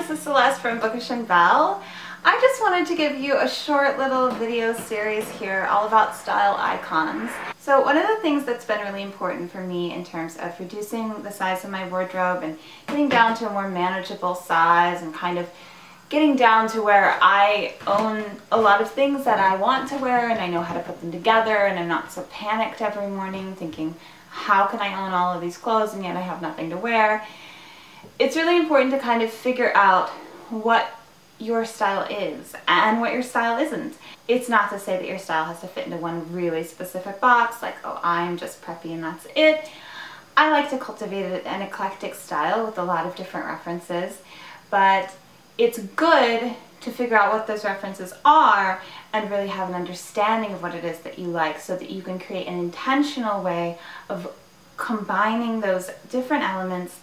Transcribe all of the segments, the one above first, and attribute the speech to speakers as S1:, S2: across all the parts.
S1: this is Celeste from Bookish and Belle. I just wanted to give you a short little video series here all about style icons. So one of the things that's been really important for me in terms of reducing the size of my wardrobe and getting down to a more manageable size and kind of getting down to where I own a lot of things that I want to wear and I know how to put them together and I'm not so panicked every morning thinking, how can I own all of these clothes and yet I have nothing to wear? It's really important to kind of figure out what your style is and what your style isn't. It's not to say that your style has to fit into one really specific box, like, oh, I'm just preppy and that's it. I like to cultivate an eclectic style with a lot of different references, but it's good to figure out what those references are and really have an understanding of what it is that you like so that you can create an intentional way of combining those different elements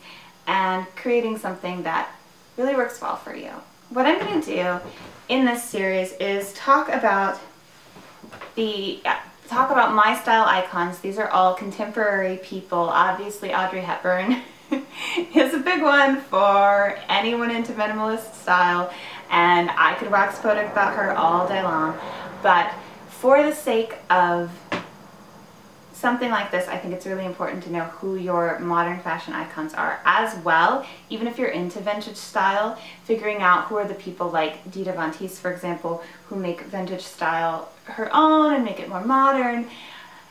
S1: and creating something that really works well for you. What I'm going to do in this series is talk about my style icons. These are all contemporary people. Obviously Audrey Hepburn is a big one for anyone into minimalist style, and I could wax poetic about her all day long, but for the sake of something like this, I think it's really important to know who your modern fashion icons are as well. Even if you're into vintage style, figuring out who are the people like Dita Von Teese, for example, who make vintage style her own and make it more modern,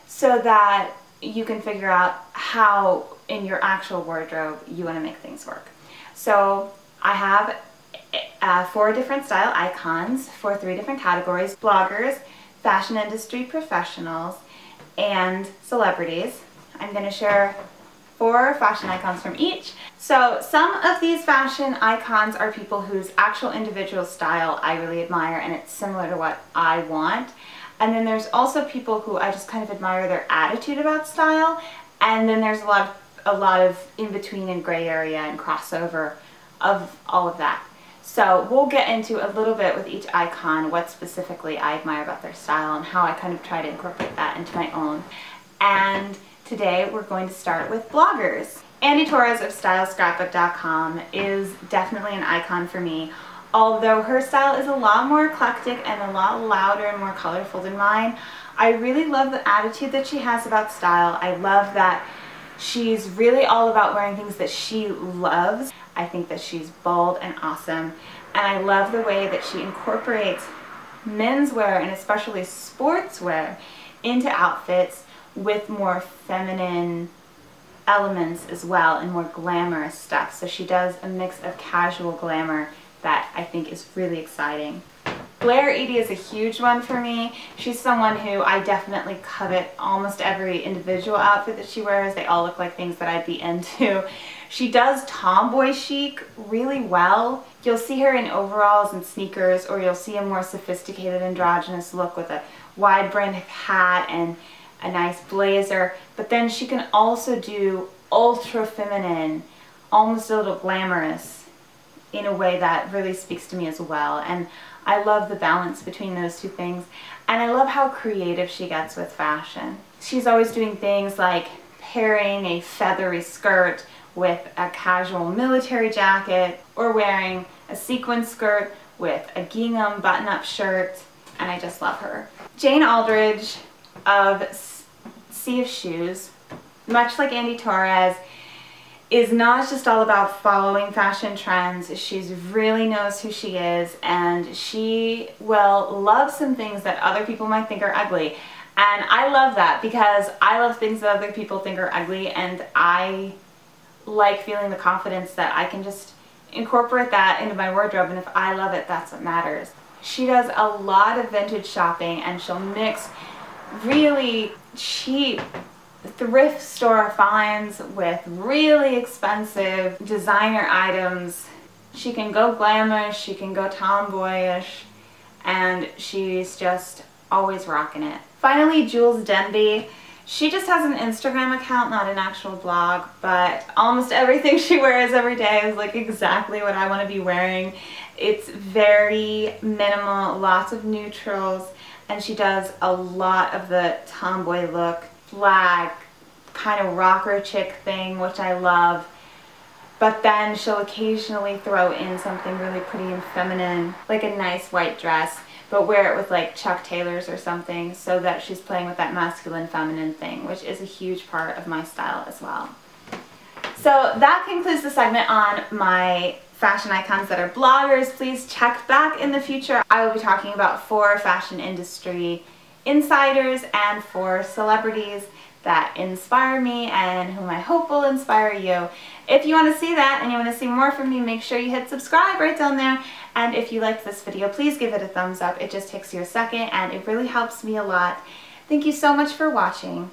S1: so that you can figure out how in your actual wardrobe you want to make things work. So I have 4 different style icons for 3 different categories: bloggers, fashion industry professionals, and celebrities. I'm going to share 4 fashion icons from each. So some of these fashion icons are people whose actual individual style I really admire and it's similar to what I want. And then there's also people who I just kind of admire their attitude about style. And then there's a lot of in-between and gray area and crossover of all of that. So we'll get into a little bit with each icon what specifically I admire about their style and how I kind of try to incorporate that into my own. And today we're going to start with bloggers. Andi Torres of StyleScrapbook.com is definitely an icon for me. Although her style is a lot more eclectic and a lot louder and more colorful than mine, I really love the attitude that she has about style. I love that she's really all about wearing things that she loves. I think that she's bold and awesome, and I love the way that she incorporates menswear and especially sportswear into outfits with more feminine elements as well and more glamorous stuff. So she does a mix of casual glamour that I think is really exciting. Blair Edie is a huge one for me. She's someone who I definitely covet almost every individual outfit that she wears. They all look like things that I'd be into. She does tomboy chic really well. You'll see her in overalls and sneakers, or you'll see a more sophisticated androgynous look with a wide brimmed hat and a nice blazer. But then she can also do ultra feminine, almost a little glamorous in a way that really speaks to me as well. And I love the balance between those two things, and I love how creative she gets with fashion. She's always doing things like pairing a feathery skirt with a casual military jacket, or wearing a sequin skirt with a gingham button-up shirt, and I just love her. Jane Aldridge of Sea of Shoes, much like Andi Torres, is not just all about following fashion trends. She really knows who she is, and she will love some things that other people might think are ugly. And I love that because I love things that other people think are ugly, and I like feeling the confidence that I can just incorporate that into my wardrobe, and if I love it, that's what matters. She does a lot of vintage shopping, and she'll mix really cheap thrift store finds with really expensive designer items. She can go glamorous, she can go tomboyish, and she's just always rocking it. Finally, Jules Debbie. She just has an Instagram account, not an actual blog, but almost everything she wears every day is like exactly what I want to be wearing. It's very minimal, lots of neutrals, and she does a lot of the tomboy look, flag, kind of rocker chick thing, which I love. but then she'll occasionally throw in something really pretty and feminine, like a nice white dress, but wear it with like Chuck Taylors or something, so that she's playing with that masculine feminine thing, which is a huge part of my style as well. So that concludes the segment on my fashion icons that are bloggers. Please check back in the future. I will be talking about 4 fashion industry insiders and 4 celebrities that inspire me and whom I hope will inspire you. If you want to see that and you want to see more from me, make sure you hit subscribe right down there. And if you liked this video, please give it a thumbs up. It just takes you a second and it really helps me a lot. Thank you so much for watching.